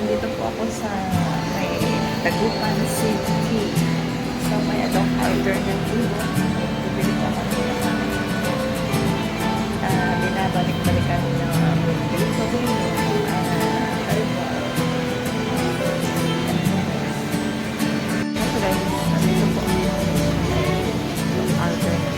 andito po ako sa may Dagupan City. So, may adong alternative. Bibili po ako ng binabalik-balikan na bibili ko din. Andito po yung alternative.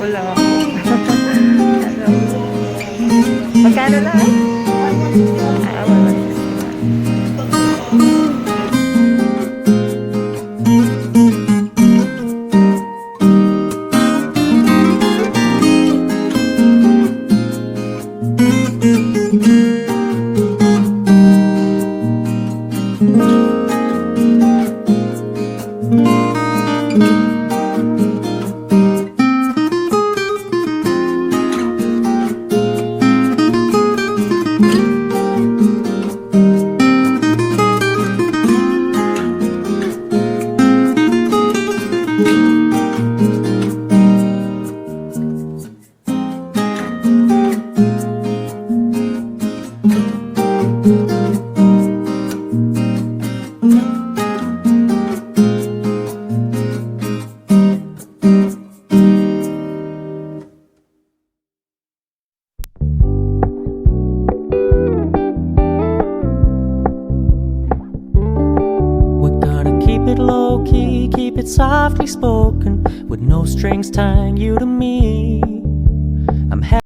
Wala ako. Magkano na? Ah, wala. Low-key, keep it softly spoken, with no strings tying you to me. I'm